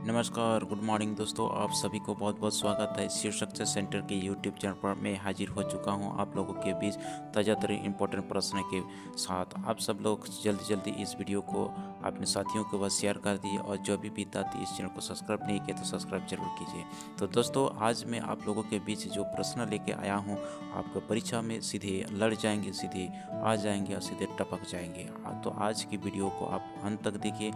नमस्कार, good morning दोस्तों। आप सभी को बहुत बहुत स्वागत है शिव सक्सेस सेंटर के यूट्यूब चैनल पर। मैं हाजिर हो चुका हूं आप लोगों के बीच ताज़ा तरीन इंपॉर्टेंट प्रश्न के साथ। आप सब लोग जल्दी जल्दी इस वीडियो को अपने साथियों के पास शेयर कर दिए और जो भी विद्यार्थी इस चैनल को सब्सक्राइब नहीं किए तो सब्सक्राइब जरूर कीजिए। तो दोस्तों, आज मैं आप लोगों के बीच जो प्रश्न लेके आया हूँ, आपको परीक्षा में सीधे लड़ जाएंगे, सीधे आ जाएंगे और सीधे टपक जाएंगे। तो आज की वीडियो को आप अंत तक देखिए।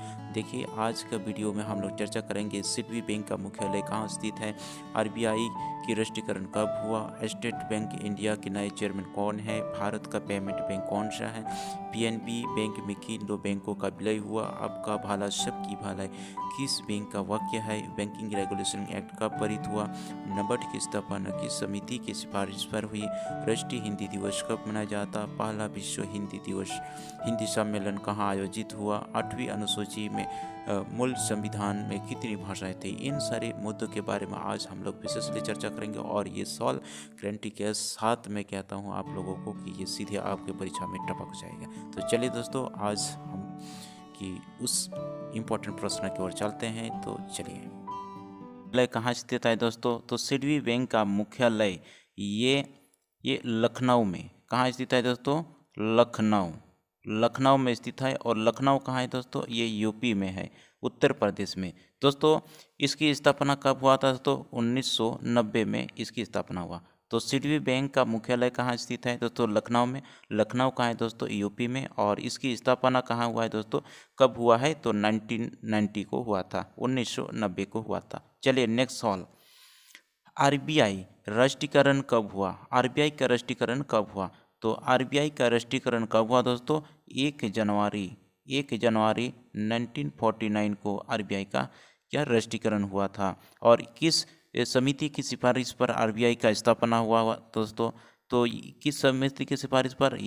आज का वीडियो में हम लोग चर्चा करेंगे सिडबी बैंक का मुख्यालय कहाँ स्थित है, आरबीआई की राष्ट्रीयकरण कब हुआ, स्टेट बैंक इंडिया के नए चेयरमैन कौन है, भारत का पेमेंट बैंक कौन सा है, पीएनबी बैंक में किन दो बैंकों का विलय हुआ, आपका भाला सबकी भलाई किस बैंक का वाक्य है, बैंकिंग रेगुलेशन एक्ट कब पारित हुआ, नबार्ड की स्थापना किस समिति की सिफारिश पर हुई, राष्ट्रीय हिंदी दिवस कब मनाया जाता, पहला विश्व हिंदी सम्मेलन कहाँ आयोजित हुआ, 8वीं अनुसूची में मूल संविधान में कितनी भाषाएं थी। इन सारे मुद्दों के बारे में आज हम लोग विशेषली चर्चा करेंगे और ये सवाल गारंटी के साथ मैं कहता हूँ आप लोगों को कि ये सीधे आपके परीक्षा में टपक जाएगा। तो चलिए दोस्तों, आज हम कि उस इम्पोर्टेंट प्रश्न की ओर चलते हैं। तो चलिए, मुख्यालय कहाँ स्थित है दोस्तों? तो सिडबी बैंक का मुख्यालय ये लखनऊ में कहाँ स्थित है दोस्तों? लखनऊ में स्थित है। और लखनऊ कहाँ है दोस्तों? ये यूपी में है, उत्तर प्रदेश में। दोस्तों, इसकी स्थापना कब हुआ था दोस्तों? 1990 में इसकी स्थापना हुआ। तो सिडबी बैंक का मुख्यालय कहाँ स्थित है दोस्तों? लखनऊ में। लखनऊ कहाँ है दोस्तों? यूपी में। और इसकी स्थापना कहाँ हुआ है दोस्तों? कब हुआ है? तो 1990 को हुआ था, 1990 को हुआ था। चलिए नेक्स्ट सवाल, आरबीआई राष्ट्रीयकरण कब हुआ? आरबीआई का राष्ट्रीयकरण कब हुआ? तो आरबीआई का राष्ट्रीयकरण कब हुआ दोस्तों? 1 जनवरी 1949 को आरबीआई का क्या राष्ट्रीयकरण हुआ था। और किस समिति की सिफारिश पर आरबीआई का स्थापना हुआ दोस्तों? तो किस समिति की सिफारिश पर?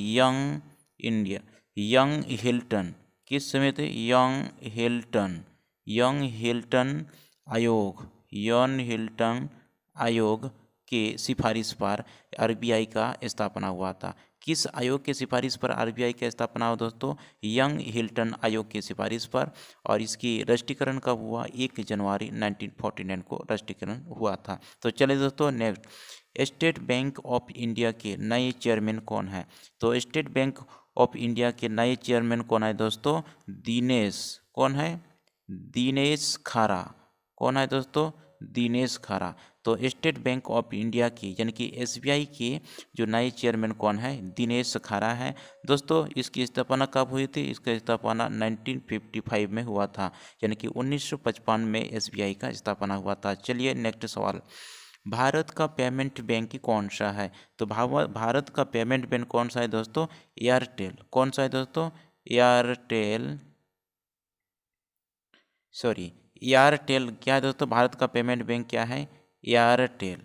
Young Hilton. किस समिति? यंग हिल्टन आयोग के सिफारिश पर आरबीआई का स्थापना हुआ था। किस आयोग के सिफारिश पर आरबीआई का स्थापना हुआ दोस्तों? यंग हिल्टन आयोग के सिफारिश पर। और इसकी राष्ट्रीयकरण कब हुआ? 1 जनवरी 1949 को राष्ट्रीयकरण हुआ था। तो चलिए दोस्तों next, state bank of India के नए चेयरमैन कौन है? तो स्टेट बैंक ऑफ इंडिया के नए चेयरमैन कौन है दोस्तों? कौन है? दिनेश खारा। कौन है दोस्तों? दिनेश खारा। तो स्टेट बैंक ऑफ इंडिया की यानी कि एसबीआई के जो नए चेयरमैन कौन है? दिनेश खारा है। दोस्तों, इसकी स्थापना कब हुई थी? इसका स्थापना 1955 में हुआ था, यानी कि 1955 में एसबीआई का स्थापना हुआ था। चलिए नेक्स्ट सवाल, भारत का पेमेंट बैंक कौन सा है? तो भारत का पेमेंट बैंक कौन सा है दोस्तों? एयरटेल। कौन सा है दोस्तों? एयरटेल क्या है दोस्तों? भारत का पेमेंट बैंक क्या है? एयरटेल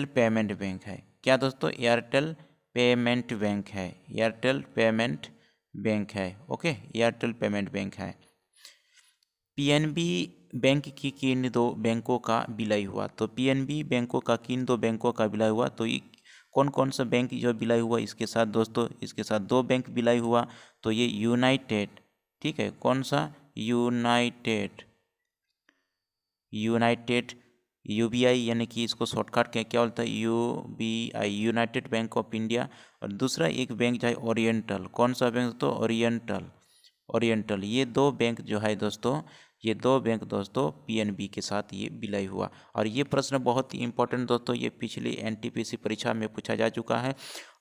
पेमेंट बैंक है। क्या दोस्तों? एयरटेल पेमेंट बैंक है। एयरटेल पेमेंट बैंक है। ओके, एयरटेल पेमेंट बैंक है। पीएनबी बैंक की किन दो बैंकों का विलय हुआ? तो पीएनबी बैंकों का किन दो बैंकों का विलय हुआ? तो ये कौन कौन सा बैंक जो विलय हुआ इसके साथ दोस्तों? इसके साथ दो बैंक विलय हुआ। तो ये यूनाइटेड, ठीक है, कौन सा? यूनाइटेड यूबीआई, यानी कि इसको शॉर्टकट क्या बोलता है? UBI, United bank of India. और दूसरा एक बैंक जो है ओरिएंटल। कौन सा बैंक दोस्तों? ओरिएंटल। ये दो बैंक दोस्तों पीएनबी के साथ ये विलय हुआ। और ये प्रश्न बहुत ही इंपॉर्टेंट दोस्तों, ये पिछली एनटीपीसी परीक्षा में पूछा जा चुका है।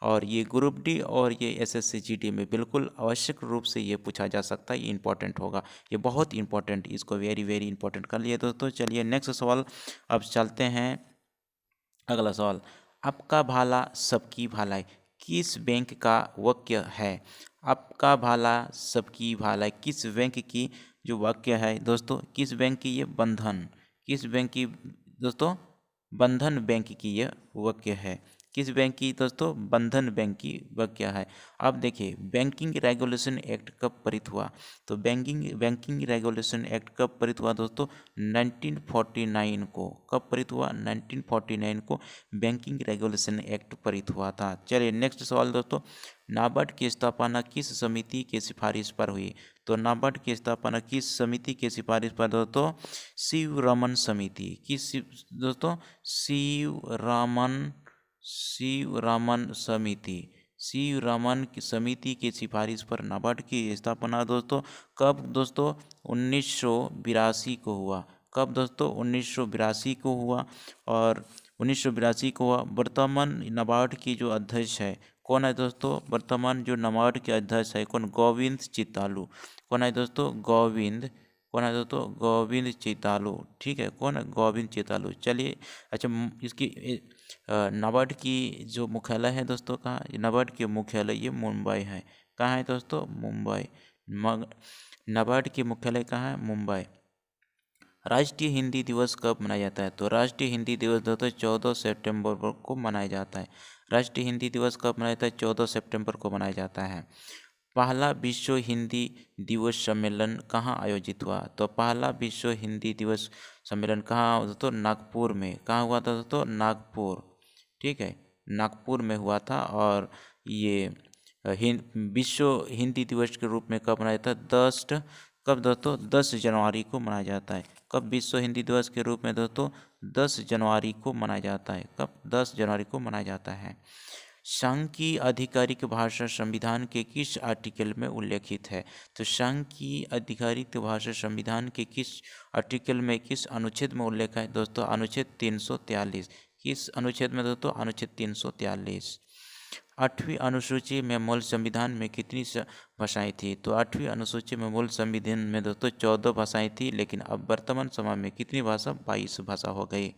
और ये ग्रुप डी और ये एसएससी जीडी में बिल्कुल आवश्यक रूप से ये पूछा जा सकता है। ये इंपॉर्टेंट होगा, ये बहुत इंपॉर्टेंट, इसको वेरी वेरी इंपॉर्टेंट कर लिए दोस्तों। चलिए नेक्स्ट सवाल अब चलते हैं। अगला सवाल, आपका भाला सबकी भलाई किस बैंक का वाक्य है? आपका भाला सबकी भलाई किस बैंक की जो वाक्य है दोस्तों? किस बैंक की? ये बंधन। किस बैंक की दोस्तों? बंधन बैंक की ये वाक्य है। किस बैंक की दोस्तों? बंधन बैंक की व्याख्या है। अब देखिए बैंकिंग रेगुलेशन एक्ट कब पारित हुआ? तो बैंकिंग रेगुलेशन एक्ट कब पारित हुआ दोस्तों? 1949 को। कब पारित हुआ? 1949 को बैंकिंग रेगुलेशन एक्ट पारित हुआ था। चलिए नेक्स्ट सवाल दोस्तों, नाबार्ड की स्थापना किस समिति की सिफारिश पर हुई? तो नाबार्ड की स्थापना किस समिति की सिफारिश पर दोस्तों? शिवरमन समिति। दोस्तों? शिवरमन समिति। शिवरमन की समिति की सिफारिश पर नाबार्ड की स्थापना दोस्तों कब दोस्तों? 1982 को हुआ। कब दोस्तों? 1982 को हुआ। और 1982 को हुआ। वर्तमान नाबार्ड की जो अध्यक्ष है कौन है दोस्तों? वर्तमान जो नाबार्ड के अध्यक्ष है कौन? गोविंद चितालू। कौन है दोस्तों? कौन है दोस्तों? गोविंद चितालू। ठीक है, कौन है? गोविंद चितालू। चलिए अच्छा, इसकी नाबार्ड की जो मुख्यालय है दोस्तों कहाँ? नाबार्ड के मुख्यालय ये मुंबई है। कहाँ है दोस्तों? मुंबई। नाबार्ड की मुख्यालय कहाँ है? मुंबई। राष्ट्रीय हिंदी दिवस कब मनाया जाता है? तो राष्ट्रीय हिंदी दिवस दोस्तों 14 सितंबर को मनाया जाता है। राष्ट्रीय हिंदी दिवस कब मनाया जाता है? 14 सितंबर को मनाया जाता है। पहला विश्व हिंदी दिवस सम्मेलन कहाँ आयोजित हुआ? तो पहला विश्व हिंदी दिवस सम्मेलन कहाँ हुआ दोस्तों? नागपुर में। कहाँ हुआ था दोस्तों? नागपुर। ठीक है, नागपुर में हुआ था। और ये विश्व हिंदी दिवस के रूप में कब मनाया जाता है? कब दोस्तों? 10 जनवरी को मनाया जाता है। कब विश्व हिंदी दिवस के रूप में दोस्तों? 10 जनवरी को मनाया जाता है। कब? 10 जनवरी को मनाया जाता है। संघ की आधिकारिक भाषा संविधान के किस आर्टिकल में उल्लेखित है? तो संघ की आधिकारिक भाषा संविधान के किस आर्टिकल में, किस अनुच्छेद में उल्लेख है दोस्तों? अनुच्छेद 343। किस अनुच्छेद में दोस्तों? अनुच्छेद 343। 8वीं अनुसूची में मूल संविधान में कितनी भाषाएं थी? तो 8वीं अनुसूची में मूल संविधान में दोस्तों 14 भाषाएं थी, लेकिन अब वर्तमान समय में कितनी भाषा? 22 भाषा हो गई।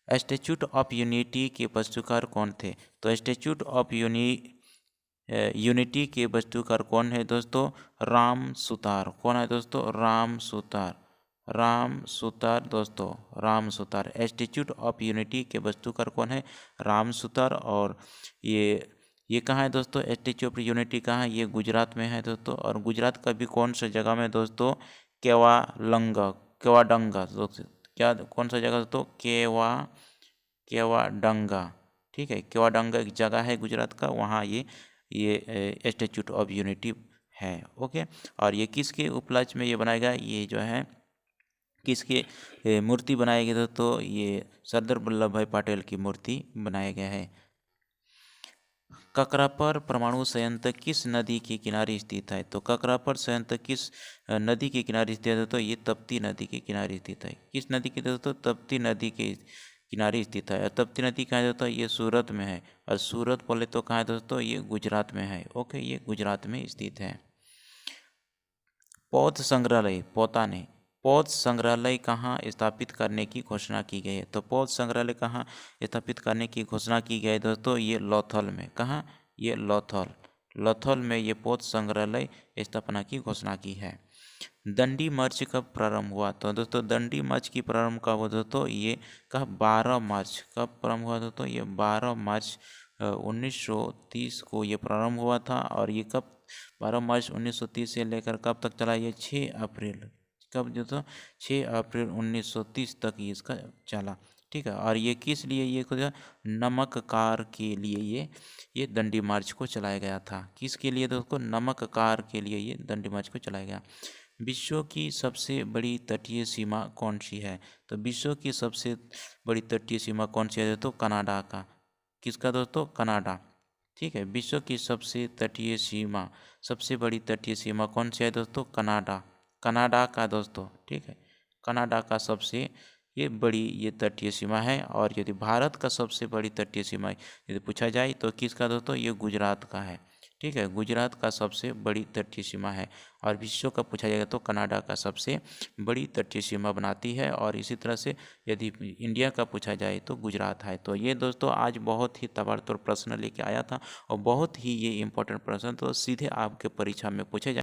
स्टैच्यूट ऑफ यूनिटी के वस्तुकार कौन थे? तो स्टैच्यूट ऑफ यूनिटी के वस्तुकार कौन है दोस्तों? राम सुतार। कौन है दोस्तों? राम सुतार। राम सुतार दोस्तों, Ram Sutar. Institute of unity के वस्तुकार कौन है? राम सुतार। और ये कहाँ है दोस्तों? स्टैच्यू ऑफ यूनिटी कहाँ है? ये गुजरात में है दोस्तों। और गुजरात का भी कौन सा जगह में दोस्तों? केवाडंगा दोस्तों। क्या कौन सा जगह दोस्तों? केवाडंगा। ठीक है, केवाडंगा एक जगह है गुजरात का, वहाँ ये स्टैच्यू ऑफ यूनिटी है। ओके, और ये किसके उपलक्ष्य में ये बनाया गया? ये जो है किसके मूर्ति बनाई गई? तो ये सरदार वल्लभ भाई पटेल की मूर्ति बनाया गया है। ककरापर परमाणु संयंत्र किस नदी के किनारे स्थित है? तो ककरापर संयंत्र किस नदी के किनारे स्थित है? तो ये तप्ती नदी के किनारे स्थित है। किस नदी के दोस्तों? तप्ती नदी के किनारे स्थित है। और तप्ती नदी कहाँ है दोस्तों? ये सूरत में है। और सूरत बोले तो कहाँ है दोस्तों? ये गुजरात में है। ओके, ये गुजरात में स्थित है। पौध संग्रहालय पौध संग्रहालय कहाँ स्थापित करने की घोषणा की गई है? तो पौध संग्रहालय कहाँ स्थापित करने की घोषणा की गई है दोस्तों? ये लोथल में। कहाँ? ये लोथल में ये पौध संग्रहालय स्थापना की घोषणा की है। दंडी मार्च कब प्रारंभ हुआ? तो दोस्तों दंडी मार्च की प्रारंभ कब हुआ दोस्तों? ये कब? 12 मार्च। कब प्रारंभ हुआ दोस्तों? ये 12 मार्च 1930 को ये प्रारंभ हुआ था। और ये कब? 12 मार्च 1930 से लेकर कब तक चला? ये 6 अप्रैल। कब दोस्तों? 6 अप्रैल 1930 तक ये इसका चला। ठीक है, और ये किस लिए? ये खुद नमककार के लिए ये दंडी मार्च को चलाया गया था। किसके लिए दोस्तों? नमककार के लिए ये दंडी मार्च को चलाया गया। विश्व की सबसे बड़ी तटीय सीमा कौन सी है? तो विश्व की सबसे बड़ी तटीय सीमा कौन सी है? तो कनाडा का। किसका दोस्तों? कनाडा। ठीक है, विश्व की सबसे बड़ी तटीय सीमा कौन सी है दोस्तों? कनाडा का दोस्तों। ठीक है, कनाडा का सबसे ये बड़ी ये तटीय सीमा है। और यदि भारत का सबसे बड़ी तटीय सीमा यदि पूछा जाए तो किसका दोस्तों? ये गुजरात का है। ठीक है, गुजरात का सबसे बड़ी तटीय सीमा है। और विश्व का पूछा जाएगा तो कनाडा का सबसे बड़ी तटीय सीमा बनाती है। और इसी तरह से यदि इंडिया का पूछा जाए तो गुजरात है। तो ये दोस्तों आज बहुत ही ताबड़तोड़ प्रश्न लेके आया था, और बहुत ही ये इंपॉर्टेंट प्रश्न तो सीधे आपके परीक्षा में पूछे जाए।